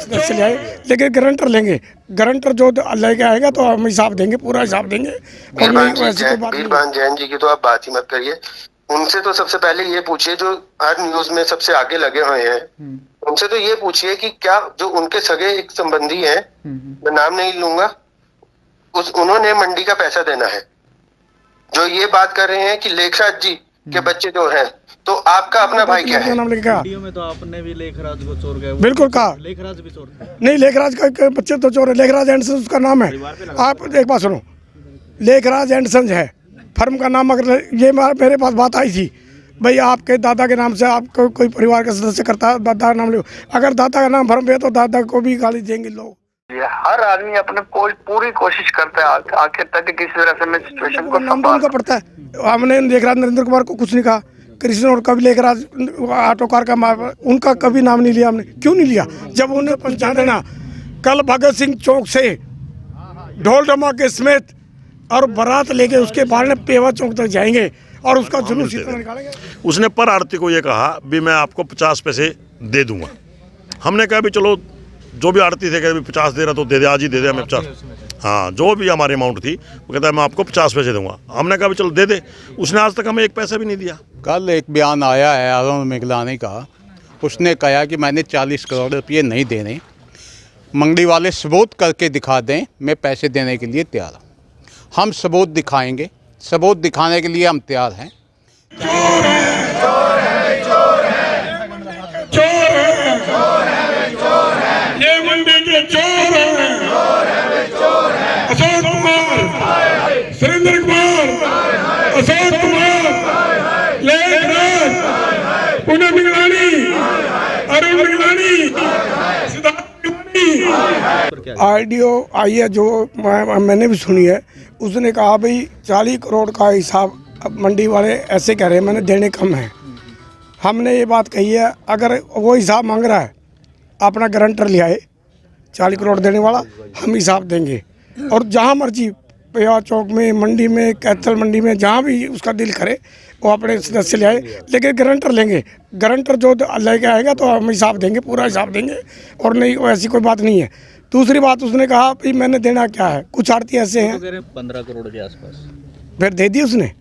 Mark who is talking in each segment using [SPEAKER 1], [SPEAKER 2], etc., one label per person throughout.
[SPEAKER 1] सदस्य ले आए, लेकिन गारंटर लेंगे, गारंटर जो लेके आएगा तो हम हिसाब देंगे, पूरा हिसाब देंगे।
[SPEAKER 2] बीरबान जैन जी की तो आप बात ही मत करिए, उनसे तो सबसे पहले ये पूछिए जो हर न्यूज में सबसे आगे लगे हुए हैं, उनसे तो ये पूछिए कि क्या जो उनके सगे एक संबंधी हैं, मैं नाम नहीं लूंगा, उन्होंने मंडी का पैसा देना है। जो ये बात कर रहे हैं कि लेखराज जी के बच्चे जो हैं, तो आपका अपना भाई क्या है?
[SPEAKER 3] वीडियो में तो आपने भी लेखराज को चोर गए,
[SPEAKER 1] बिल्कुल कहा,
[SPEAKER 3] लेखराज भी चोर है।
[SPEAKER 1] नहीं लेखराज का बच्चे तो चोर है, लेखराज एंड सन्स उसका नाम है। आप एक बात सुनो, लेखराज एंड सन्स है फर्म का नाम। अगर ये मेरे पास बात आई थी, भाई आपके दादा के नाम से आपको कोई परिवार का सदस्य करता है, दादा का नाम लो, अगर दादा का नाम फर्म पे है तो दादा को भी गाली देंगे लोग।
[SPEAKER 2] ये हर आदमी अपने पूरी कोशिश करता है आखिर तक किसी तरह से मैं सिचुएशन को
[SPEAKER 1] नाम तो उनका पड़ता है। हमने लेखराज नरेंद्र कुमार को कुछ नहीं कहा, कृष्ण और कभी लेखराज ऑटो कार का उनका कभी नाम नहीं लिया हमने। क्यों नहीं लिया? जब उन्हें पहुंचा देना, कल भगत सिंह चौक से ढोल धमाके समेत और बारात लेके उसके बाद में पेवा चौक तक जाएंगे और उसका जुलूस इतना निकालेंगे।
[SPEAKER 4] उसने पर आरती को ये कहा भी मैं आपको 50 पैसे दे दूंगा। हमने कहा भी चलो जो भी आरती थे, 50 दे रहा तो दे दे, आज ही दे दे हमें 50। हाँ, जो भी हमारी अमाउंट थी वो कहता है मैं आपको 50 पैसे दूंगा। हमने कहा भी चलो दे दे। उसने आज तक हमें एक पैसा भी नहीं दिया।
[SPEAKER 5] कल एक बयान आया है अरुण मिगलानी का, उसने कहा कि मैंने 40 करोड़ रुपये नहीं देने, मंडी वाले सबूत करके दिखा दें, मैं पैसे देने के लिए तैयार हूँ। हम सबूत दिखाएंगे, सबूत दिखाने के लिए हम तैयार हैं।
[SPEAKER 1] चोर है, चोर है, चोर है, चोर है, चोर है, चोर है, ये मंडी के चोर हैं, चोर है, चोर है, अशोक कुमार, सुरेंद्र कुमार, अशोक कुमार, लेखराज, पुनः मिगलानी, अरुण मिगलानी, सिद्धार्थ मिगलानी। ऑडियो आई है जो मैंने भी सुनी है, उसने कहा भाई 40 करोड़ का हिसाब अब मंडी वाले ऐसे कह रहे हैं, मैंने देने कम है। हमने ये बात कही है, अगर वो हिसाब मांग रहा है अपना गारंटर ले आए, 40 करोड़ देने वाला, हम हिसाब देंगे। और जहाँ मर्जी पेवा चौक में, मंडी में, कैथल मंडी में, जहाँ भी उसका दिल करे वो अपने सदस्य ले आए, लेकिन गारंटर लेंगे, गारंटर जो लेके आएगा तो हम हिसाब देंगे, पूरा हिसाब देंगे। और नहीं ऐसी कोई बात नहीं है। दूसरी बात उसने कहा भाई मैंने देना क्या है, कुछ आरती ऐसे हैं
[SPEAKER 3] 15 करोड़ के आसपास,
[SPEAKER 1] फिर दे दिए उसने।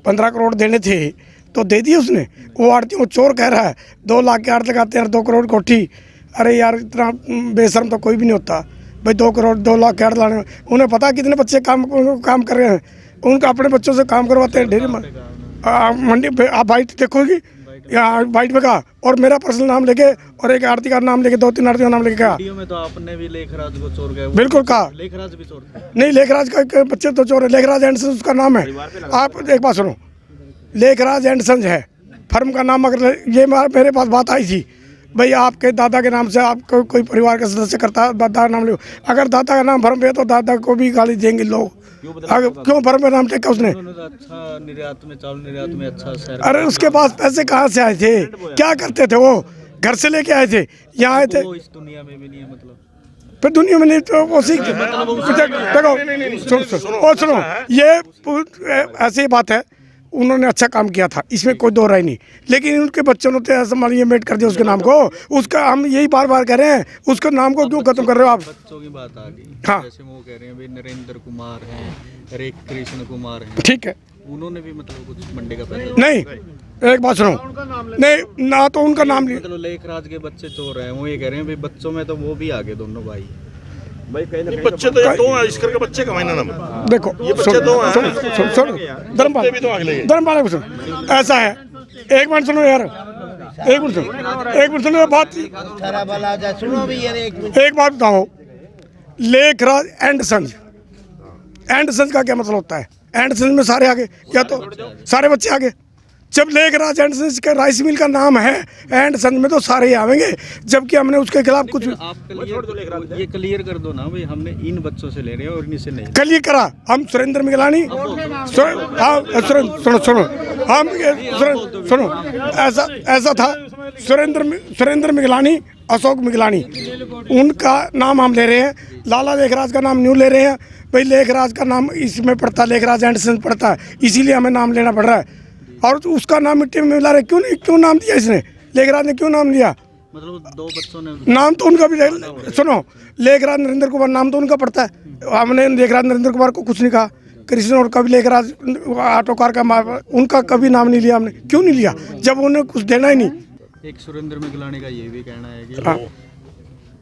[SPEAKER 1] 15 करोड़ देने थे तो दे दिए उसने। वो आरती, वो चोर कह रहा है 2 लाख के आरती लगाते हैं, 2 करोड़ कोठी। अरे यार इतना बेशर्म तो कोई भी नहीं होता भाई। 2 करोड़ 2 लाख के आरती लाने, उन्हें पता कितने बच्चे काम कर रहे हैं, उनका अपने बच्चों से काम करवाते हैं ढेर मंडी पे। आप बाइट देखोगी यहाँ बाइट में कहा, और मेरा पर्सनल नाम लेके और एक आरती का नाम लेके 2-3 आरती का नाम लेके कहा।
[SPEAKER 3] वीडियो में तो आपने भी लेखराज को चोर गए,
[SPEAKER 1] बिल्कुल कहा,
[SPEAKER 3] लेखराज भी चोर है।
[SPEAKER 1] नहीं लेखराज का बच्चे तो चोर है, लेखराज एंड सन्स उसका नाम है। आप एक बात सुनो, लेखराज एंड सन्स है फर्म का नाम। अगर ये मेरे पास बात आई थी, भाई आपके दादा के नाम से आपको कोई परिवार का सदस्य करता है, दादा का नाम लो, अगर दादा का नाम फर्म पे है तो दादा को भी गाली देंगे लोग। क्यों फर्म पे नाम टेका उसने?
[SPEAKER 3] अच्छा निर्यात में, चावल निर्यात में अच्छा शहर।
[SPEAKER 1] अरे उसके पास पैसे कहाँ से आए थे, क्या करते थे वो? घर से लेके आए थे, यहाँ आए थे।
[SPEAKER 3] वो इस दुनिया में भी नहीं है, मतलब
[SPEAKER 1] फिर दुनिया में नहीं तो वो सीख देखो सुनो, ये ऐसी ही बात है, उन्होंने अच्छा काम किया था, इसमें कोई दो राय नहीं। लेकिन उनके बच्चों ने तो ऐसा मानिए मेट कर दिया उसके नाम को। उसका हम यही बार बार कह रहे हैं, उसका नाम को क्यों खत्म कर रहे हो आप?
[SPEAKER 3] बच्चों की बात आ गई।
[SPEAKER 1] हाँ,
[SPEAKER 3] जैसे वो कह रहे हैं भाई नरेंद्र कुमार हैं, अरे कृष्ण कुमार हैं,
[SPEAKER 1] ठीक है,
[SPEAKER 3] उन्होंने भी मतलब कुछ मंडी का पैसा
[SPEAKER 1] नहीं। एक बात सुनो, नहीं ना तो उनका नाम लिया,
[SPEAKER 3] मतलब लेखराज के बच्चे चोर हैं। वो ये कह रहे हैं भाई बच्चों में तो वो भी आगे दोनों भाई
[SPEAKER 4] बच्चे तो ये 2 हैं, इस करके बच्चे कमाए ना नाम।
[SPEAKER 1] देखो
[SPEAKER 4] ये बच्चे 2 हैं,
[SPEAKER 1] धर्मपाल
[SPEAKER 4] भी तो आगे लगे।
[SPEAKER 1] धर्मपाल को सुनो, ऐसा है, एक मिनट सुनो यार, एक मिनट सुनो बात। एक बात बताओ, लेखराज एंड सन्स का क्या मतलब होता है? एंड सन्स में सारे आगे, या तो सारे बच्चे आगे। जब लेखराज एंड सन्स का राइस मिल का नाम है, एंड सन्स में तो सारे ही आवेंगे, जबकि हमने उसके खिलाफ कुछ
[SPEAKER 3] ये क्लियर कर दो ना भाई, हमने इन बच्चों से ले रहे हैं और इनसे नहीं।
[SPEAKER 1] क्लियर करा, हम सुरेंद्र मिगलानी, सुनो ऐसा था, सुरेंद्र मिगलानी, अशोक मिगलानी, उनका नाम हम ले रहे हैं। लाला लेखराज का नाम न्यू ले रहे हैं भाई। लेखराज का नाम इसमें पड़ता है, लेखराज एंड सन्स पड़ता है, इसीलिए हमें नाम लेना पड़ रहा है। और उसका नाम मिट्टी में मिला रहे, क्यों नाम दिया इसने? लेखराज ने क्यों नाम लिया?
[SPEAKER 3] मतलब 2 बच्चों ने
[SPEAKER 1] नाम तो उनका भी सुनो, लेखराज नरेंद्र कुमार नाम तो उनका पड़ता है। हमने लेखराज नरेंद्र कुमार को कुछ नहीं कहा। कृष्ण और कभी लेखराज ऑटो कार का उनका कभी नाम नहीं लिया हमने। क्यों नहीं लिया जब उन्हें कुछ देना ही नहीं।
[SPEAKER 3] एक सुरेंद्र मिगलानी का ये भी कहना है कि
[SPEAKER 1] हाँ।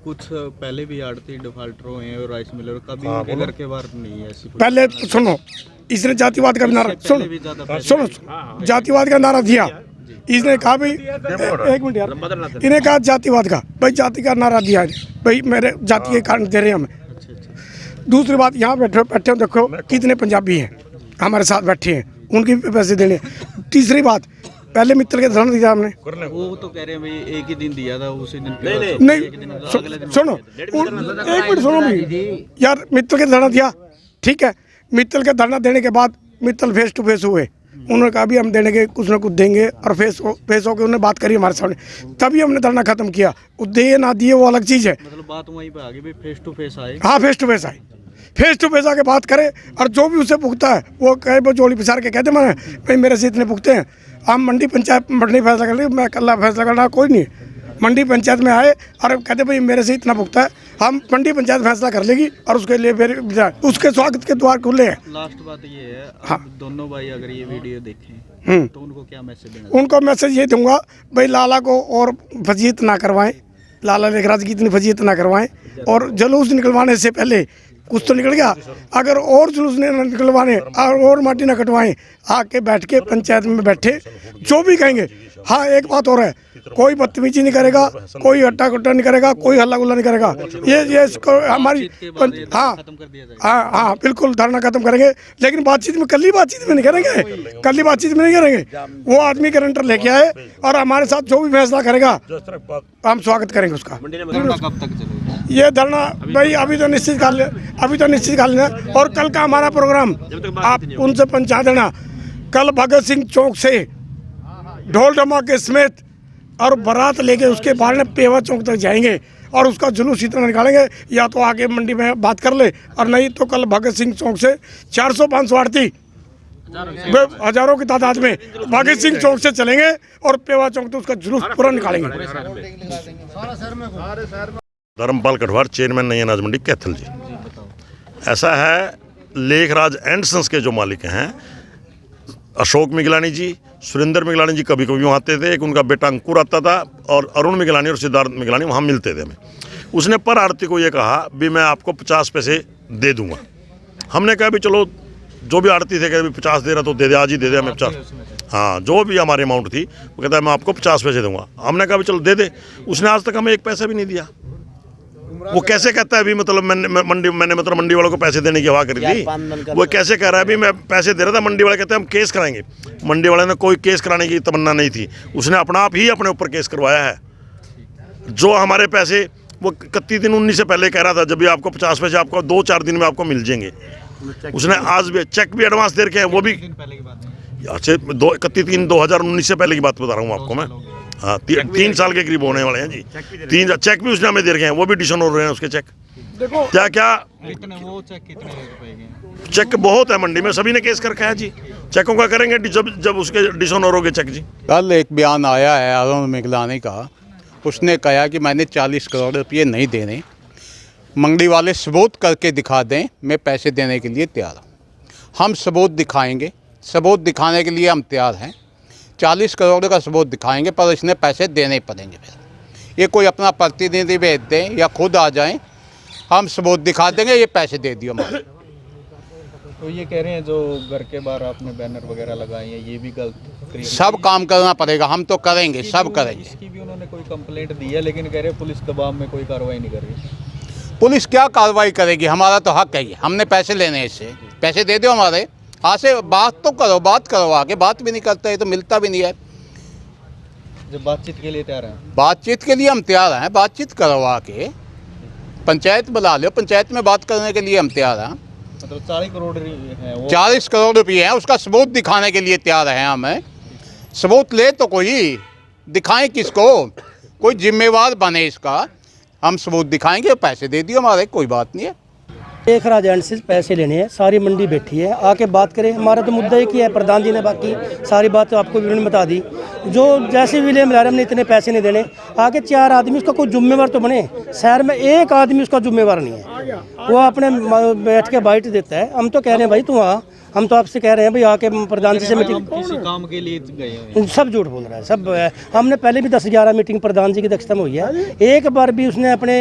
[SPEAKER 3] कुछ पहले भी आड़ती डिफाल्टर हुए हैं और राइस मिलर कभी उनके घर के बाहर नहीं है ऐसी
[SPEAKER 1] पहले तो सुनो, इसने जातिवाद का भी नारा सुनो जातिवाद का नारा दिया। इसने कहा भाई एक मिनट यार, इन्हें कहा जातिवाद का, भाई जाति का नारा दिया है, भाई मेरे जाति के कारण दे रहे हैं हमें। दूसरी बात, यहाँ बैठे हो देखो कितने पंजाबी हैं हमारे साथ बैठे हैं, उनके भी पैसे देने। तीसरी बात, पहले मित्तल के धरना दिया हमने।
[SPEAKER 3] वो तो कह रहे हैं भाई एक ही दिन दिया था, उसी दिन
[SPEAKER 1] नहीं सुनो, एक मिनट सुनो भाई यार, मित्तल के धरना दिया, ठीक है। मित्तल के धरना देने के बाद मित्तल फेस टू फेस हुए, उन्होंने कहा भी हम देने के कुछ ना कुछ देंगे, और फेस होकर उन्होंने बात करी हमारे सामने, तभी हमने धरना खत्म किया। वो दे ना दिए वो अलग चीज़ है।
[SPEAKER 3] मतलब बात वहीं पे आ गई भाई, फेस टू फेस आए।
[SPEAKER 1] हाँ, फेस टू फेस आए, फेस टू फेस आके बात करे, और जो भी उसे भुगता है वो कहे, वो जोड़ी पिसार के कहते मैंने भाई मेरे से इतने भुगते हैं। हम मंडी पंचायत मंडी फैसला कर ली, मैं कल फैसला करना कोई नहीं। मंडी पंचायत में आए और कहते भाई मेरे से इतना भुगता है, हम मंडी पंचायत फैसला कर लेगी, और उसके लिए फिर उसके स्वागत के द्वार खुले हैं।
[SPEAKER 3] लास्ट बात ये है,
[SPEAKER 1] हाँ।
[SPEAKER 3] दोनों भाई अगर ये वीडियो देखें तो उनको क्या मैसेज देना?
[SPEAKER 1] उनको मैसेज ये दूंगा भाई लाला को और फजीयत ना करवाएं, लाला लेखराज की इतनी फजीयत ना करवाएं, और जुलूस निकलवाने से पहले कुछ तो निकल गया, अगर और जुलूस निकलवाने और माटी ना कटवाएं, आके बैठ के पंचायत में बैठे जो भी कहेंगे। हाँ, एक बात और है, कोई बदतमीजी नहीं करेगा, कोई हट्टा कट्टा नहीं करेगा, कोई हल्ला गुल्ला नहीं करेगा। ये हमारी हाँ बिल्कुल धरना खत्म करेंगे, लेकिन बातचीत में कल्ली बातचीत में नहीं करेंगे, कल्ली बातचीत में नहीं करेंगे। वो आदमी गारंटर लेके आए, और हमारे साथ जो भी फैसला करेगा हम स्वागत करेंगे उसका।
[SPEAKER 3] कब तक चलेगा
[SPEAKER 1] ये धरना भाई अभी तो निश्चित कर लेना, और कल का हमारा प्रोग्राम आप उनसे पहुंचा देना। कल भगत सिंह चौक से ढोल धमाके समेत और बारात लेके उसके बाद में पेवा चौक तक जाएंगे, और उसका जुलूस इतना निकालेंगे, या तो आगे मंडी में बात कर ले, और नहीं तो कल भगत सिंह चौक से 400-500 आड़ती हजारों की तादाद में भगत सिंह चौक से चलेंगे, और पेवा चौक तो उसका जुलूस पूरा निकालेंगे।
[SPEAKER 4] धर्मपाल कटवार, चेयरमैन नहीं अनाज मंडी कैथल जी। ऐसा है, लेखराज एंड सन्स के जो मालिक हैं अशोक मिगलानी जी, सुरेंद्र मिगलानी जी कभी कभी वहाँ आते थे, एक उनका बेटा अंकुर आता था, और अरुण मिगलानी और सिद्धार्थ मिगलानी वहाँ मिलते थे हमें। उसने पर आड़ती को ये कहा भी मैं आपको 50 पैसे दे दूंगा। हमने कहा भी चलो, जो भी आड़ती थे कह 50 दे रहा तो दे दे, आज ही दे दे हमें 50। हाँ, जो भी हमारी अमाउंट थी वो कहता है मैं आपको 50 पैसे दूंगा। हमने कहा भी चलो दे दे। उसने आज तक हमें 1 पैसा भी नहीं दिया। वो कैसे कहता है अभी, मतलब मैंने मतलब मंडी वालों को पैसे देने की हवा करी थी। वो कैसे कह रहा है अभी मैं पैसे दे रहा था, मंडी वाले कहते हैं हम केस कराएंगे। मंडी वाले ने कोई केस कराने की तमन्ना नहीं थी, उसने अपना आप ही अपने ऊपर केस करवाया है। जो हमारे पैसे वो 31 दिन 19 से पहले कह रहा था, जब भी आपको 50 पैसे आपको 2-4 दिन में आपको मिल जाएंगे। उसने आज भी चेक भी एडवांस दे रखे हैं, वो भी 31/3/2019 से पहले की बात बता रहा हूँ आपको मैं। हाँ, 3 साल के करीब होने वाले हैं जी। 3 चेक भी उसने हमें दे रखे हैं, वो भी डिशन हो रहे हैं उसके चेक।
[SPEAKER 1] देखो
[SPEAKER 4] क्या
[SPEAKER 3] कितने वो चेक कितने रुपए के?
[SPEAKER 4] चेक बहुत है मंडी में, सभी ने केस कर रखा है जी। चेकों का करेंगे जब उसके डिशन हो गए चेक जी।
[SPEAKER 5] कल एक बयान आया है अरुण मिगलानी का, उसने कहा कि मैंने 40 करोड़ रुपये नहीं देने, मंडी वाले सबूत करके दिखा दें, मैं पैसे देने के लिए तैयार हूँ। हम सबूत दिखाएंगे, सबूत दिखाने के लिए हम तैयार हैं। 40 करोड़ का सबूत दिखाएंगे, पर इसने पैसे देने पड़ेंगे। फिर ये कोई अपना प्रतिनिधि भेज दें या खुद आ जाएं, हम सबूत दिखा देंगे, ये पैसे दे दियो हमारे।
[SPEAKER 3] तो ये कह रहे हैं जो घर के बाहर आपने बैनर वगैरह लगाए हैं, ये भी गलत।
[SPEAKER 5] सब काम करना पड़ेगा, हम तो करेंगे, सब करेंगे।
[SPEAKER 3] इसकी भी उन्होंने कोई कंप्लेंट दी है, लेकिन कह रहे हैं पुलिस दबाव में कोई कार्रवाई नहीं कर रही।
[SPEAKER 5] पुलिस क्या कार्रवाई करेगी, हमारा तो हक है, हमने पैसे लेने हैं, इससे पैसे दे दो हमारे। आज से बात तो करो, बात करो, आगे बात भी नहीं करते है तो मिलता भी नहीं है।
[SPEAKER 3] जब बातचीत के लिए तैयार हैं,
[SPEAKER 5] बातचीत के लिए हम तैयार हैं, बातचीत करो, आके पंचायत बुला लो, पंचायत में बात करने के लिए हम तैयार हैं।
[SPEAKER 3] मतलब 40 करोड़ है वो,
[SPEAKER 5] 40 करोड़ रुपये हैं, उसका सबूत दिखाने के लिए तैयार हैं हमें। सबूत ले तो कोई दिखाएं, किसको कोई जिम्मेवार बने इसका। हम सबूत दिखाएंगे, पैसे दे दियो हमारे, कोई बात नहीं है।
[SPEAKER 6] एक एजेंट से पैसे लेने हैं, सारी मंडी बैठी है, आके बात करें। हमारा तो मुद्दा एक ही है, प्रधान जी ने बाकी सारी बात तो आपको विवरण बता दी। जो जैसे विलियम लारम ने इतने पैसे नहीं देने, आगे 4 आदमी उसका कोई जिम्मेवार तो बने। शहर में एक आदमी उसका जिम्मेवार नहीं है, वो अपने बैठ के बाइट देता है। हम तो कह रहे हैं भाई तू आ, हम तो आपसे कह रहे हैं भाई आके प्रधान जी से मीटिंग।
[SPEAKER 3] किसी काम के लिए गए हैं?
[SPEAKER 6] सब झूठ बोल रहा है सब। हमने पहले भी 10-11 मीटिंग प्रधान जी की दक्षता में हुई है, एक बार भी उसने अपने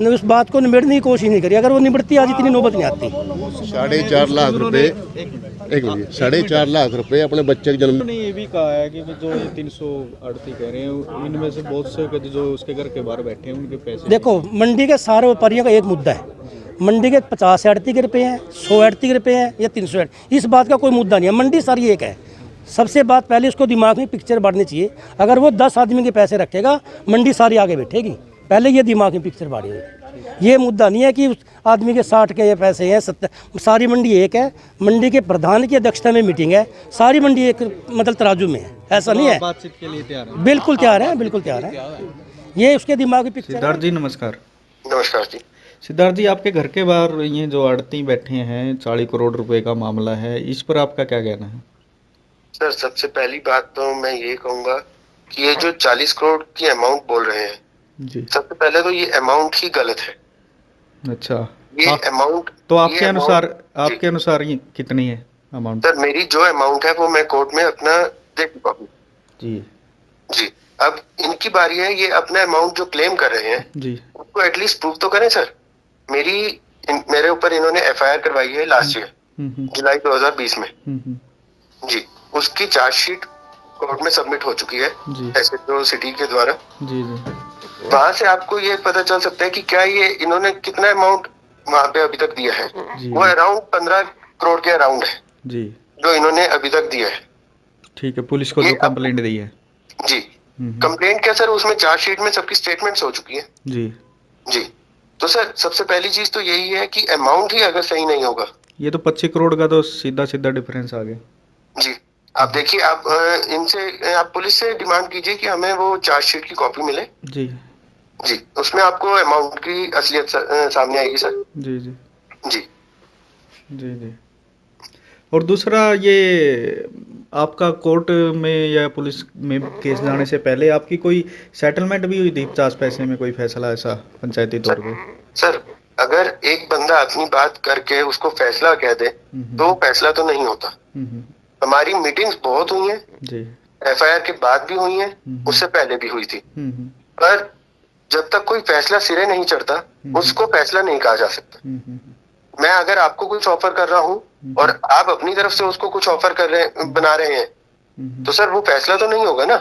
[SPEAKER 6] उस बात को निबड़ने की कोशिश नहीं करी। अगर वो निबड़ती आज इतनी नौबत नहीं आती।
[SPEAKER 7] 4.5 लाख रुपए, एक मिनट, 4.5 लाख रुपए अपने बच्चे के जन्म।
[SPEAKER 3] उन्होंने ये भी कहा है कि जो ये 300 आड़ती कह रहे हैं, इनमें से बहुत से जो उसके घर के बाहर बैठे हैं उनके पैसे।
[SPEAKER 6] देखो मंडी के सारे व्यापारियों का एक मुद्दा है, मंडी के 50 आड़ती के रुपये हैं, 100 आड़ती के रुपये हैं या 300 आड़ती, इस बात का कोई मुद्दा नहीं है। मंडी सारी एक है। सबसे बात पहले उसको दिमाग में पिक्चर बांटनी चाहिए। अगर वो 10 आदमी के पैसे रखेगा, मंडी सारी आगे बैठेगी। पहले ये दिमाग में पिक्चर बांटी हुई। ये मुद्दा नहीं है कि उस आदमी के 60 के ये पैसे हैं 70। सारी मंडी एक है। मंडी के प्रधान की अध्यक्षता में मीटिंग है, सारी मंडी एक मतलब तराजू में है, ऐसा नहीं है।
[SPEAKER 3] बातचीत के लिए तैयार है?
[SPEAKER 6] बिल्कुल तैयार है, बिल्कुल तैयार है। ये उसके दिमाग में पिक्चर।
[SPEAKER 3] सिद्धार्थ जी नमस्कार।
[SPEAKER 2] नमस्कार जी।
[SPEAKER 3] सिद्धार्थ जी, आपके घर के बाहर ये जो आड़ती बैठे हैं, 40 करोड़ रुपए का मामला है, इस पर आपका क्या कहना है?
[SPEAKER 2] सर सबसे पहली बात तो मैं ये कहूँगा कि ये जो 40 करोड़ की अमाउंट बोल रहे हैं
[SPEAKER 3] जी,
[SPEAKER 2] सबसे पहले तो ये अमाउंट ही गलत है।
[SPEAKER 3] अच्छा,
[SPEAKER 2] ये अमाउंट
[SPEAKER 3] तो आपके अनुसार ये कितनी है अमाउंट?
[SPEAKER 2] सर मेरी जो अमाउंट है वो मैं कोर्ट में अपना दे चुका हूँ
[SPEAKER 3] जी
[SPEAKER 2] जी। अब इनकी बारी है, ये अपना अमाउंट जो क्लेम कर रहे हैं
[SPEAKER 3] जी,
[SPEAKER 2] उसको एटलीस्ट प्रूव तो करें सर। मेरे ऊपर इन्होंने FIR करवाई है लास्ट ईयर जुलाई 2020 में जी। उसकी चार्जशीट कोर्ट में सबमिट हो चुकी है SHO सिटी के द्वारा
[SPEAKER 3] जी जी।
[SPEAKER 2] वहां से आपको ये पता चल सकता है कि क्या ये इन्होंने कितना अमाउंट वहां पे अभी तक दिया है। वो अराउंड 15 करोड़ के अराउंड है
[SPEAKER 3] जी,
[SPEAKER 2] जो इन्होंने अभी तक दिया है।
[SPEAKER 3] ठीक है, पुलिस को जो कंप्लेंट दी है
[SPEAKER 2] जी। कंप्लेंट क्या सर, उसमें चार्जशीट में सबकी स्टेटमेंट्स हो चुकी है
[SPEAKER 3] जी
[SPEAKER 2] जी। तो सर सबसे पहली चीज तो यही है कि अमाउंट ही अगर सही नहीं होगा।
[SPEAKER 3] ये तो 25 करोड़ का तो सीधा सीधा डिफरेंस आ गया
[SPEAKER 2] जी। आप देखिए, आप इनसे आप पुलिस से डिमांड कीजिए कि हमें वो चार्जशीट की कॉपी मिले
[SPEAKER 3] जी
[SPEAKER 2] जी। उसमें आपको अमाउंट की असलियत सामने आएगी सर।
[SPEAKER 3] जी जी
[SPEAKER 2] जी
[SPEAKER 3] जी जी। और दूसरा, ये आपका कोर्ट में या पुलिस में केस जाने से पहले आपकी कोई सेटलमेंट भी हुई थी 50 पैसे में, कोई फैसला ऐसा पंचायती तौर पे?
[SPEAKER 2] सर अगर एक बंदा अपनी बात करके उसको फैसला कह दे तो वो फैसला तो नहीं होता। हमारी मीटिंग्स बहुत हुई हैं
[SPEAKER 3] जी,
[SPEAKER 2] FIR के बाद भी हुई हैं, उससे पहले भी हुई थी। पर जब तक कोई फैसला सिरे नहीं चढ़ता उसको फैसला नहीं कहा जा सकता। मैं अगर आपको कुछ ऑफर कर रहा हूँ और आप अपनी तरफ से उसको कुछ ऑफर बना रहे हैं तो सर वो फैसला तो नहीं होगा ना।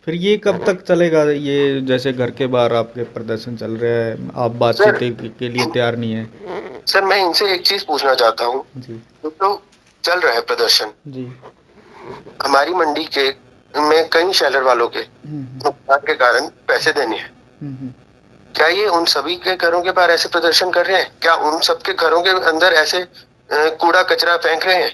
[SPEAKER 3] फिर ये कब तक चलेगा? ये जैसे घर के बाहर आपके प्रदर्शन चल रहा है, आप बातचीत के लिए तैयार नहीं है?
[SPEAKER 2] सर मैं इनसे एक चीज पूछना चाहता हूँ, तो चल रहा है प्रदर्शन
[SPEAKER 3] जी,
[SPEAKER 2] हमारी मंडी के में कई शेलर वालों के नुकसान के कारण पैसे देने हैं। क्या ये उन सभी के घरों के बाहर ऐसे प्रदर्शन कर रहे हैं? क्या उन सबके घरों के अंदर ऐसे कूड़ा कचरा फेंक रहे हैं?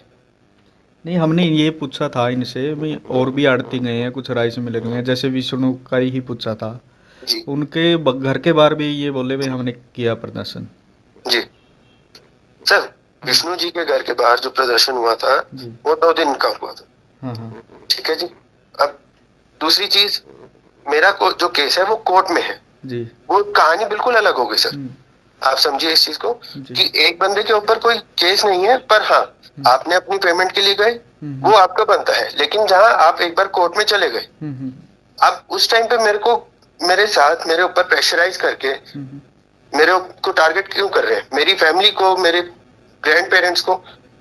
[SPEAKER 3] नहीं, हमने ये पूछा था इनसे भी, और भी आड़ती गए हैं, कुछ राइस मिल गए हैं, जैसे विष्णु का ही पूछा था
[SPEAKER 2] जी।
[SPEAKER 3] उनके घर के बाहर भी ये बोले भाई हमने किया प्रदर्शन
[SPEAKER 2] जी। सर विष्णु जी के घर के बाहर जो प्रदर्शन हुआ था वो 2 दिन का हुआ था।
[SPEAKER 3] हाँ हाँ,
[SPEAKER 2] ठीक है जी। अब दूसरी चीज, मेरा जो केस है वो कोर्ट में है
[SPEAKER 3] जी,
[SPEAKER 2] वो कहानी बिल्कुल अलग हो गई सर। आप समझिए इस चीज को कि एक बंदे के ऊपर कोई केस नहीं है, पर हाँ आपने अपनी पेमेंट के लिए गए, वो आपका बनता है। लेकिन जहाँ आप एक बार कोर्ट में चले गए, आप उस टाइम पे मेरे ऊपर प्रेशराइज करके मेरे को टारगेट क्यों कर रहे हैं? मेरी फैमिली को, मेरे ग्रैंड पेरेंट्स को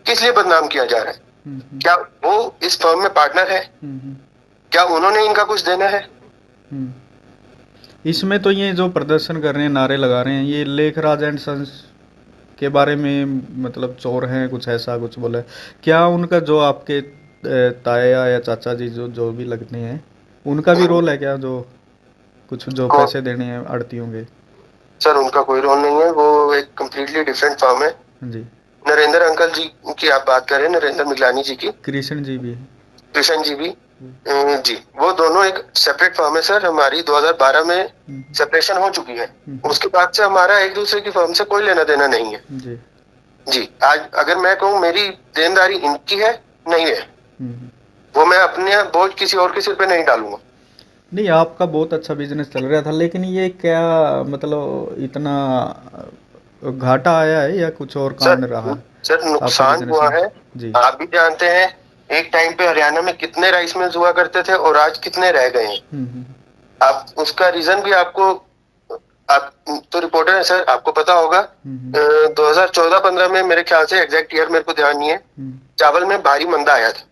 [SPEAKER 2] किस लिए बदनाम किया जा रहा है? क्या वो इस फर्म में पार्टनर है? क्या उन्होंने इनका कुछ देना है?
[SPEAKER 3] इसमें तो ये जो प्रदर्शन कर रहे हैं, नारे लगा रहे हैं, ये लेखराज एंड सन्स के बारे में, मतलब चोर हैं, कुछ ऐसा कुछ बोला है क्या? उनका जो आपके ताया या चाचा जी जो भी लगते हैं, उनका भी रोल है क्या? जो कुछ जो पैसे देने हैं आड़तियों के?
[SPEAKER 2] सर उनका कोई रोल नहीं है, वो एक कम्प्लीटली डिफरेंट फर्म है
[SPEAKER 3] जी।
[SPEAKER 2] नरेंद्र अंकल जी की आप बात कर रहे हैं, नरेंद्र मिगलानी जी की,
[SPEAKER 3] कृष्ण जी भी
[SPEAKER 2] जी, वो दोनों एक सेपरेट फर्म है सर। हमारी 2012 में सेपरेशन हो चुकी है, उसके बाद से हमारा एक दूसरे की फर्म से कोई लेना देना नहीं है
[SPEAKER 3] जी।
[SPEAKER 2] जी, आज अगर मैं कहूँ मेरी देनदारी इनकी है, नहीं है, वो मैं अपने बोझ किसी और के सिर पे नहीं डालूंगा।
[SPEAKER 3] नहीं, आपका बहुत अच्छा बिजनेस चल रहा था, लेकिन ये क्या मतलब इतना घाटा आया है या कुछ और
[SPEAKER 2] सर
[SPEAKER 3] कांड रहा
[SPEAKER 2] सर
[SPEAKER 3] आपके
[SPEAKER 2] नुकसान
[SPEAKER 3] बिजनेस
[SPEAKER 2] हुआ
[SPEAKER 3] में?
[SPEAKER 2] है।
[SPEAKER 3] जी।
[SPEAKER 2] आप भी जानते हैं, एक टाइम पे हरियाणा में कितने राइस मिल्स हुआ करते थे और आज कितने रह गए हैं।
[SPEAKER 3] हम्म।
[SPEAKER 2] आप उसका रीजन भी आपको, आप तो रिपोर्टर हैं सर, आपको पता होगा। 2014-15 में मेरे ख्याल से, एग्जैक्ट ईयर मेरे को ध्यान नहीं है, चावल में भारी मंदा आया था,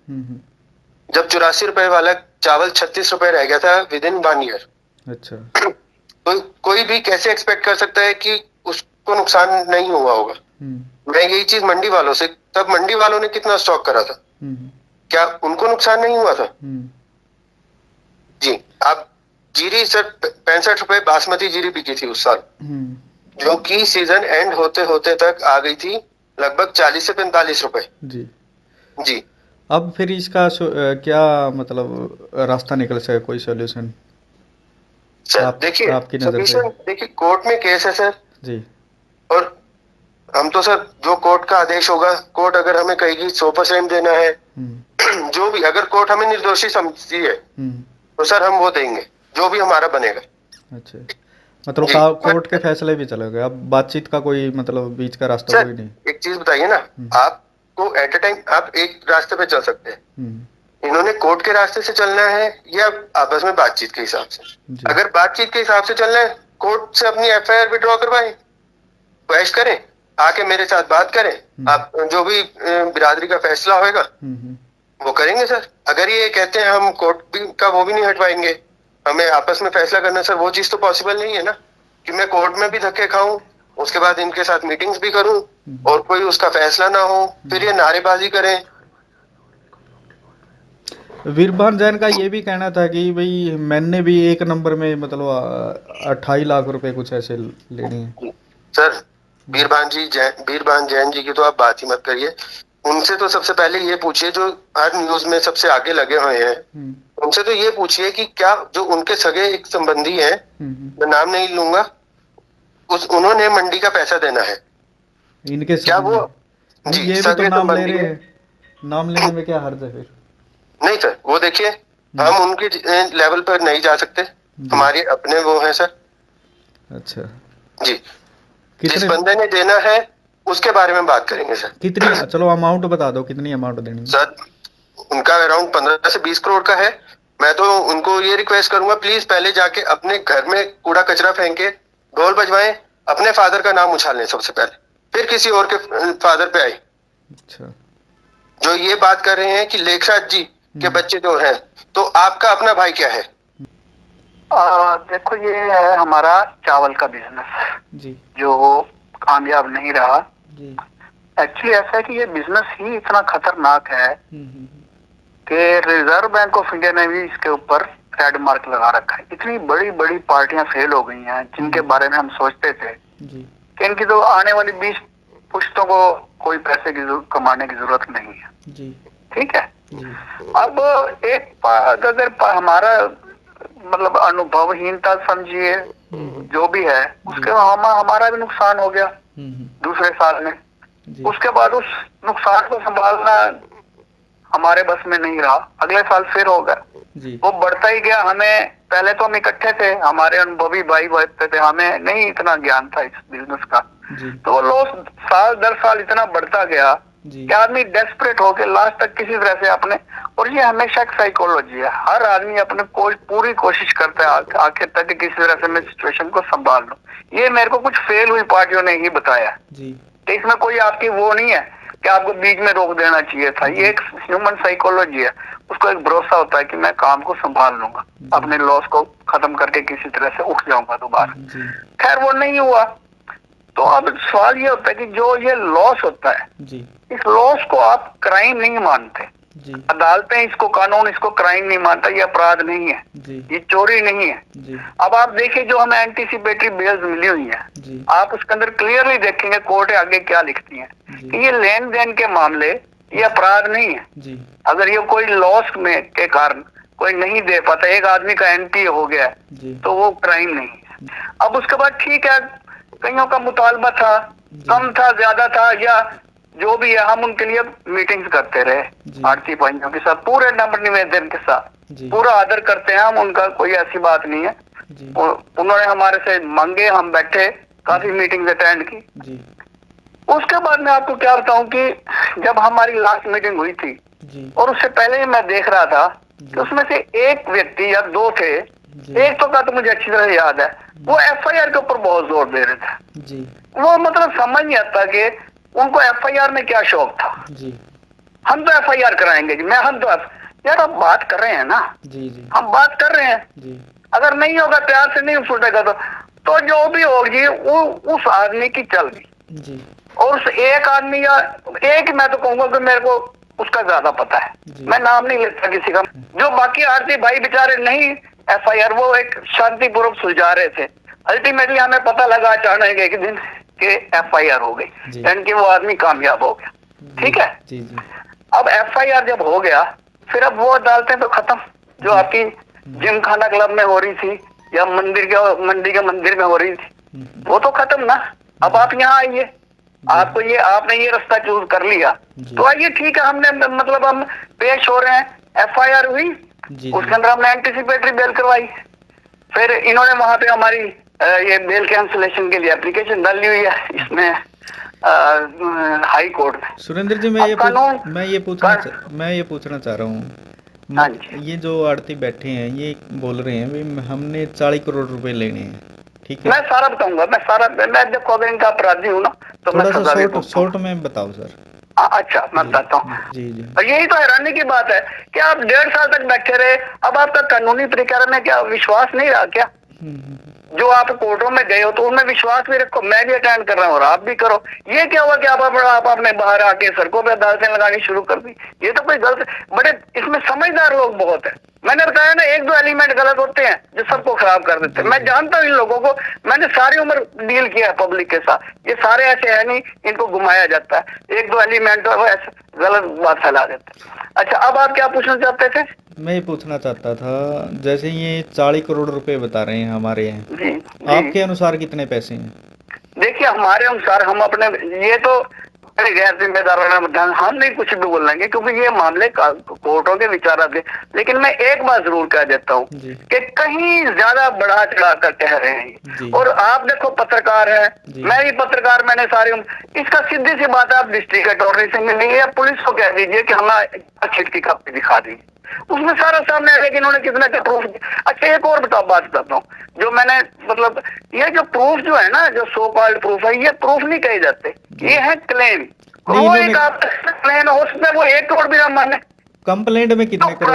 [SPEAKER 2] जब 84 रुपए वाला चावल 36 रुपए रह गया था विद इन 1 ईयर।
[SPEAKER 3] अच्छा।
[SPEAKER 2] तो कोई भी कैसे एक्सपेक्ट कर सकता है कि उसको नुकसान नहीं हुआ होगा। मैं यही चीज मंडी वालों से, तब मंडी वालों ने कितना स्टॉक करा था, क्या उनको नुकसान नहीं हुआ था? जी, आप जीरी सर 65 रुपए बासमती जीरी बिकी थी उस साल, जो कि सीजन एंड होते होते तक आ गई थी लगभग 40 से 45 रुपए।
[SPEAKER 3] जी।
[SPEAKER 2] जी
[SPEAKER 3] अब फिर इसका क्या मतलब रास्ता निकल सके, कोई सॉल्यूशन
[SPEAKER 2] सर, देखिए
[SPEAKER 3] आपकी नज़र से?
[SPEAKER 2] सॉल्यूशन देखिए, कोर्ट में केस है सर,
[SPEAKER 3] जी।
[SPEAKER 2] और हम तो सर जो कोर्ट का आदेश होगा, कोर्ट अगर हमें कहेगी 100% देना है, जो भी, अगर कोर्ट हमें निर्दोषी समझती है तो सर हम वो देंगे, जो भी हमारा बनेगा।
[SPEAKER 3] अच्छा, मतलब
[SPEAKER 2] जी
[SPEAKER 3] कोर्ट के फैसले भी चलेंगे, अब बातचीत का कोई मतलब बीच का रास्ता
[SPEAKER 2] सर,
[SPEAKER 3] कोई नहीं?
[SPEAKER 2] एक चीज बताइए ना, आपको एट ए टाइम आप एक रास्ते पे चल सकते हैं, इन्होंने कोर्ट के रास्ते से चलना है या आपस में बातचीत के हिसाब से? अगर बातचीत के हिसाब से चलना है, कोर्ट से अपनी एफआईआर विड्रॉ करवाएं, बहस करें, आके मेरे साथ बात करें, आप जो भी बिरादरी का फैसला होगा वो करेंगे सर। अगर ये कहते हैं हम कोर्ट भी का वो भी नहीं हटवाएंगे, हमें आपस में फैसला करना, सर वो चीज तो पॉसिबल नहीं है ना, कि मैं कोर्ट में भी धक्के खाऊं, उसके बाद इनके साथ मीटिंग्स भी करूं और कोई उसका फैसला ना हो, फिर ये नारेबाजी करें।
[SPEAKER 3] वीरभान जैन का ये भी कहना था कि भाई मैंने भी एक नंबर में मतलब 28 लाख रुपए कुछ ऐसे लेने हैं।
[SPEAKER 2] सर बीरभान जैन जी की तो आप बात ही मत करिए, उनसे तो सबसे पहले ये पूछिए, जो हर न्यूज में सबसे आगे लगे हुए हैं, उनसे तो ये पूछिए कि क्या जो उनके सगे एक संबंधी हैं, मैं नाम नहीं लूंगा, उन्होंने मंडी का पैसा देना है
[SPEAKER 3] इनके
[SPEAKER 2] क्या? वो
[SPEAKER 3] नहीं,
[SPEAKER 2] जी
[SPEAKER 3] ये भी तो
[SPEAKER 2] सगे
[SPEAKER 3] नाम ले
[SPEAKER 2] संबंधी
[SPEAKER 3] रहे
[SPEAKER 2] है।
[SPEAKER 3] हैं, नाम लेने में क्या हर्ज है फिर?
[SPEAKER 2] नहीं सर, वो देखिए, हम उनके लेवल पर नहीं जा सकते, हमारे अपने वो हैं सर।
[SPEAKER 3] अच्छा।
[SPEAKER 2] जी, जिस
[SPEAKER 3] कितने
[SPEAKER 2] बंदे ने देना है उसके बारे में बात करेंगे सर।
[SPEAKER 3] कितनी, चलो अमाउंट बता दो, कितनी अमाउंट देनी है?
[SPEAKER 2] सर उनका अराउंड 15 से 20 करोड़ का है। मैं तो उनको ये रिक्वेस्ट करूंगा, प्लीज पहले जाके अपने घर में कूड़ा कचरा फेंके, ढोल बजवाएं, अपने फादर का नाम उछाल लें सबसे पहले, फिर किसी और के फादर पे आए।
[SPEAKER 3] अच्छा।
[SPEAKER 2] जो ये बात कर रहे हैं कि लेखराज जी के बच्चे जो हैं, तो आपका अपना भाई क्या है?
[SPEAKER 8] देखो, ये है हमारा चावल का बिजनेस
[SPEAKER 3] जी।
[SPEAKER 8] जो कामयाब नहीं रहा।
[SPEAKER 3] जी।
[SPEAKER 8] एक्चुअली ऐसा है कि ये बिजनेस ही इतना खतरनाक है कि रिजर्व बैंक ऑफ इंडिया ने भी इसके ऊपर रेड मार्क लगा रखा है। इतनी बड़ी बड़ी पार्टियां फेल हो गई हैं जिनके बारे में हम सोचते थे कि इनकी तो आने वाली 20 पुश्तों को कोई पैसे की कमाने की जरूरत नहीं है।
[SPEAKER 3] जी।
[SPEAKER 8] ठीक है। अब एक अगर हमारा मतलब अनुभवहीनता समझिए जो भी है, उसके हमारा भी नुकसान हो गया दूसरे साल में। उसके बाद उस नुकसान को संभालना हमारे बस में नहीं रहा, अगले साल फिर होगा, वो बढ़ता ही गया। हमें पहले तो हम इकट्ठे थे, हमारे अनुभवी भाई बैठते थे, हमें नहीं इतना ज्ञान था इस बिजनेस का, तो वो लॉस साल दर साल इतना बढ़ता गया कि आदमी डेस्परेट होके लास्ट तक किसी तरह से अपने, और ये हमेशा एक साइकोलॉजी है, हर आदमी अपने पूरी कोशिश करता है आखिर तक कि किसी तरह से मैं सिचुएशन को संभाल लूं। ये मेरे को कुछ फेल हुई पार्टियों ने ही बताया, तो इसमें कोई आपकी वो नहीं है कि आपको बीच में रोक देना चाहिए था। ये एक ह्यूमन साइकोलॉजी है, उसको एक भरोसा होता है कि मैं काम को संभाल लूंगा, अपने लॉस को खत्म करके किसी तरह से उठ जाऊंगा दोबारा। खैर वो नहीं हुआ। तो अब सवाल ये होता है कि जो ये लॉस होता है, इस लॉस को आप क्राइम नहीं मानते, अदालतें इसको, कानून इसको क्राइम नहीं मानता, ये अपराध नहीं है, ये चोरी नहीं है। अब आप देखिए जो हमें एंटीसिपेटरी बेल्स मिली हुई है, आप उसके अंदर क्लियरली देखेंगे कोर्ट आगे क्या लिखती है कि ये लेन देन के मामले ये अपराध नहीं है। अगर ये कोई लॉस में के कारण कोई नहीं दे पाता, एक आदमी का एनपीए हो गया, तो वो क्राइम नहीं है। अब उसके बाद ठीक है, कईयों का मुतालबा था, कम था, ज्यादा था, या जो भी है हम उनके लिए मीटिंग्स करते रहे आरती भाइयों के साथ, पूरे नम्र निवेदन के साथ, पूरा आदर करते हैं हम उनका, कोई ऐसी बात नहीं है। उन्होंने हमारे से मांगे, हम बैठे, काफी मीटिंग्स अटेंड की। उसके बाद मैं आपको क्या बताऊं कि जब हमारी लास्ट मीटिंग हुई थी और उससे पहले ही मैं देख रहा था कि उसमें से एक व्यक्ति या दो थे, एक तो का तो मुझे अच्छी तरह याद है, वो एफआईआर के ऊपर बहुत जोर दे रहे थे। वो मतलब समझ नहीं आता कि उनको एफआईआर में क्या शौक था। हम तो एफआईआर कराएंगे जी, हम तो यार अब बात कर रहे हैं ना, हम बात कर रहे हैं, अगर नहीं होगा प्यार से नहीं फूटेगा तो जो भी होगी वो उस आदमी की चल गई। और उस एक आदमी या एक, मैं तो कहूंगा कि मेरे को उसका ज्यादा पता है, मैं नाम नहीं लेता किसी का। जो बाकी आरती भाई बेचारे नहीं एफआईआर, वो एक शांतिपूर्वक सुलझा रहे थे। अल्टीमेटली हमें पता लगा अचानक एक दिन कि एफआईआर हो गई, यानी कि वो आदमी कामयाब हो गया। ठीक है, अब एफआईआर जब हो गया, फिर अब वो अदालतें तो खत्म, जो आपकी जिम खाना क्लब में हो रही थी या मंडी के मंदिर में हो रही थी, वो तो खत्म ना। अब आप यहाँ आइए, आपने ये रास्ता चूज कर लिया, तो आइए ठीक है, हमने मतलब हम पेश हो रहे हैं, एफआईआर हुई, उसके अंदर हमने एंटीसिपेटरी बेल करवाई, फिर इन्होंने वहां पे हमारी ये बेल कैंसिलेशन के लिए एप्लीकेशन डाली हुई है इसमें हाई कोर्ट में।
[SPEAKER 3] सुरेंद्र जी, मैं ये पूछना चाह रहा हूँ, ये जो आड़ती बैठे हैं ये बोल रहे हैं भाई हमने 40 करोड़ रुपए लेने हैं, ठीक है?
[SPEAKER 8] मैं सारा बताऊंगा, मैं जब अगर इनका अपराधी हूँ ना तो मैं
[SPEAKER 3] थोड़ा सा शॉर्ट में बताओ सर।
[SPEAKER 8] अच्छा, मैं बताता हूँ।
[SPEAKER 3] जी।
[SPEAKER 8] और यही तो हैरानी की बात है कि आप 1.5 साल तक बैठे रहे, अब आपका कानूनी प्रक्रिया में क्या विश्वास नहीं रहा क्या? जो आप कोर्टों में गए हो तो उनमें विश्वास भी रखो, मैं भी अटेंड कर रहा हूँ और आप भी करो। ये क्या हुआ कि आप आपने बाहर आके सड़कों पे अदालतें लगानी शुरू कर दी? ये तो कोई गलत, बड़े इसमें समझदार लोग बहुत है। मैंने बताया ना, 1-2 एलिमेंट गलत होते हैं जो सबको खराब कर देते हैं। मैं जानता हूँ इन लोगों को, मैंने सारी उम्र डील किया है पब्लिक के साथ। ये सारे ऐसे है नहीं, इनको घुमाया जाता है, 1-2 एलिमेंट ऐसे गलत बात फैला देते हैं। अच्छा, अब आप क्या पूछना चाहते थे?
[SPEAKER 3] मैं ये पूछना चाहता था, जैसे ये 40 करोड़ रुपए बता रहे हैं हमारे यहाँ,
[SPEAKER 8] जी,
[SPEAKER 3] आपके अनुसार कितने पैसे हैं?
[SPEAKER 8] देखिए, हमारे अनुसार हम अपने, ये तो गैर जिम्मेदाराना मतदान, हम नहीं कुछ भी बोल लेंगे क्योंकि ये मामले कोर्टों के विचाराधीन। लेकिन मैं एक बात जरूर कह देता हूँ कि कहीं ज्यादा बढ़ा चढ़ा कर कह रहे हैं। और आप देखो, पत्रकार है, मैं भी पत्रकार, मैंने सारी, इसका सीधी सी बात है, आप डिस्ट्रिक्ट अटॉर्नी से मिलेंगे या पुलिस को कह दीजिए कि हमें खिड़की कॉपी दिखा दीजिए, उसमें सारा सामने है। लेकिन उन्होंने कितना क्या प्रूफ? अच्छा, एक और बात बताता हूँ, जो मैंने मतलब ये जो प्रूफ जो है ना, जो सो कॉल्ड प्रूफ है, ये प्रूफ नहीं कहे जाते, ये है क्लेम। वो एक क्लेम हो सकता है, वो 1 करोड़ भी ना माने।
[SPEAKER 3] कंप्लेंट में कितने
[SPEAKER 8] करोड़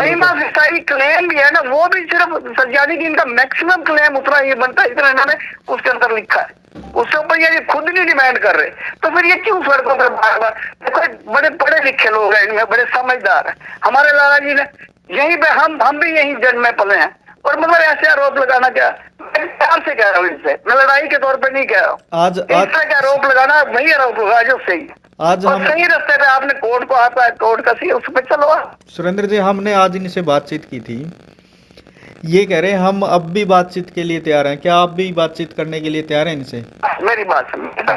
[SPEAKER 8] क्लेम भी है ना, वो भी सिर्फ यानी कि इनका मैक्सिमम क्लेम उतना ही बनता है, इतना इन्होंने उसके अंदर लिखा है। उसके ऊपर ये खुद नहीं डिमांड कर रहे, तो फिर ये क्यों सड़कों पर बार बार? देखो, बड़े पढ़े लिखे लोग हैं इनमें, बड़े समझदार है। हमारे लाला जी ने यहीं पे, हम भी यहीं जन्म में पले हैं, और मतलब ऐसे आरोप लगाना, क्या मैं प्यार से कह रहा हूँ, इनसे मैं लड़ाई के तौर पे नहीं कह रहा हूँ। आज क्या आरोप लगाना, वही आरोप लगा जो सही है। आज हम सही रास्ते पे, आपने कोर्ट को, आपका कोर्ट का सही, उस पर चलो। सुरेंद्र
[SPEAKER 3] जी, हमने आज इनसे बातचीत की थी, ये कह रहे हैं हम अब भी बातचीत के लिए तैयार हैं। क्या आप भी बातचीत करने के लिए तैयार हैं इनसे?
[SPEAKER 8] मेरी बात सुनिए,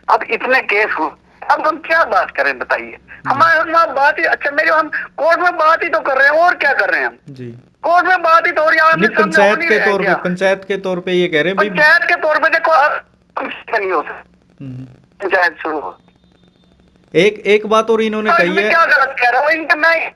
[SPEAKER 8] अब इतने केस हुए, अब हम क्या बात करें बताइए? हमारे बात ही, अच्छा मेरे, हम कोर्ट में बात ही तो कर रहे हैं, और क्या कर रहे हैं हम? जी, कोर्ट में बात ही तो हो रही है। पंचायत
[SPEAKER 3] के तौर पे ये कह रहे हैं,
[SPEAKER 8] पंचायत के तौर पे देखो, नहीं हो सकता पंचायत शुरू हो।
[SPEAKER 3] एक बात और इन्होंने कही है,
[SPEAKER 8] क्या गलत कह रहा हूँ इनका? मैं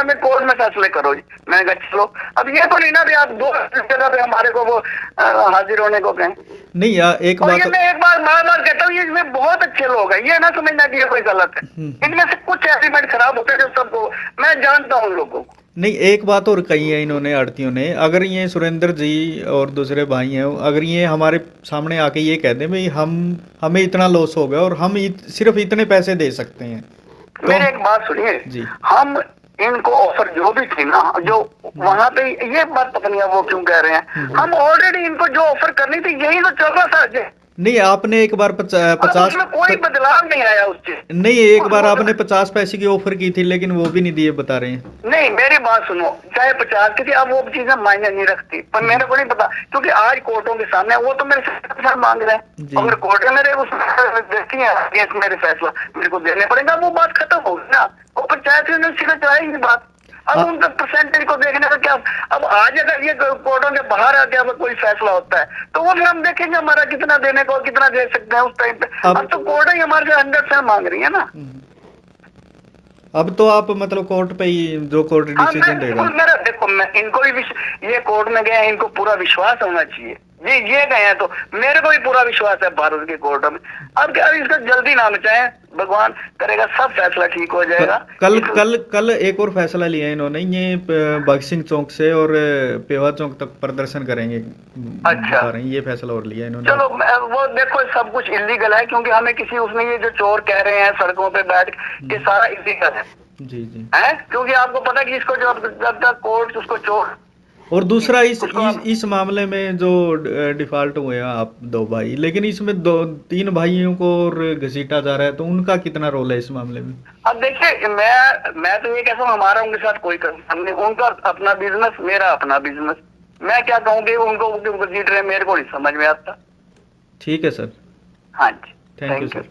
[SPEAKER 8] में कोर्ट में फैसले करो जी, मैं चलो। अब ये तो नहीं ना भी आप 2 जगह पे हमारे को वो हाजिर होने को कहें।
[SPEAKER 3] नहीं यार, एक बात
[SPEAKER 8] मैं एक बार बार कहता हूँ, इसमें बहुत अच्छे लोग हैं, ये ना समझना कि ये कोई गलत है। इनमें से कुछ एलिमेंट खराब होते हैं जो सबको, मैं जानता हूँ लोगों को।
[SPEAKER 3] नहीं, एक बात और कही है इन्होंने, आड़तियों ने, अगर ये सुरेंद्र जी और दूसरे भाई हैं, अगर ये हमारे सामने आके ये कह दें भाई हमें इतना लॉस हो गया और हम सिर्फ इतने पैसे दे सकते हैं, तो
[SPEAKER 8] मेरी एक बात सुनिए जी, हम इनको ऑफर जो भी थी ना, जो वहां पे, ये बात पता नहीं वो क्यों कह रहे हैं, हम ऑलरेडी इनको जो ऑफर करनी थी यही तो चल रहा था।
[SPEAKER 3] नहीं, आपने एक बार 50
[SPEAKER 8] उसमें कोई बदलाव नहीं आया उससे।
[SPEAKER 3] नहीं, एक बार आपने 50 पैसे की ऑफर की थी, लेकिन वो भी नहीं दिए बता रहे हैं।
[SPEAKER 8] नहीं, मेरी बात सुनो, चाहे 50 की थी, अब वो चीजें मायने नहीं रखती, पर मेरे को नहीं पता, क्योंकि आज कोर्टों के सामने वो तो मेरे से मांग रहे हैं, अगर कोर्ट ने मेरे उस देखती है अगेंस्ट मेरे फैसला मेरे को देने पड़ेगा, वो बात खत्म होगी ना, वो पंचायत ने सीधे चलाएंगे बात। अब उनका परसेंटेज को देखने का क्या, अब आज अगर ये कोर्टों के बाहर आके अब कोई फैसला होता है तो वो फिर हम देखेंगे हमारा कितना देने को, कितना दे सकते हैं उस टाइम पे। अब तो कोर्ट ही हमारे से 100% मांग रही है ना।
[SPEAKER 3] अब तो आप मतलब कोर्ट पे ही, जो कोर्ट डिसीजन देगा।
[SPEAKER 8] मेरा देखो, मैं इनको भी ये कोर्ट में गए, इनको पूरा विश्वास होना चाहिए, ये गए हैं तो मेरे को भी पूरा विश्वास है भारत के कोर्ट में। अब क्या, इसका जल्दी ना मचाएं, भगवान करेगा सब फैसला ठीक हो जाएगा।
[SPEAKER 3] कल एक और फैसला लिया है इन्होंने, ये भगत सिंह चौक से और पेवा चौक तक प्रदर्शन करेंगे।
[SPEAKER 8] अच्छा,
[SPEAKER 3] ये फैसला और लिया इन्होंने।
[SPEAKER 8] चलो वो देखो, सब कुछ इलीगल है, क्योंकि हमें किसी उसमें ये जो चोर कह रहे हैं सड़कों पे बैठ के सारा इलीगल है।
[SPEAKER 3] जी जी
[SPEAKER 8] है, क्योंकि आपको पता कि इसको जब तक कोर्ट उसको चोर।
[SPEAKER 3] और दूसरा इस मामले में जो डिफॉल्ट हुए हैं आप 2 भाई, लेकिन इसमें 3 भाइयों को और घसीटा जा रहा है, तो उनका कितना रोल है इस मामले में?
[SPEAKER 8] अब देखिए, मैं तो ये कहता हूँ, हमारा उनके साथ कोई हमने, उनका अपना बिजनेस, मेरा अपना बिजनेस, मैं क्या कहूँगी उनको घसीट रहे, मेरे को नहीं समझ में आता।
[SPEAKER 3] ठीक है सर।
[SPEAKER 8] हाँ जी,
[SPEAKER 3] थैंक यू सर।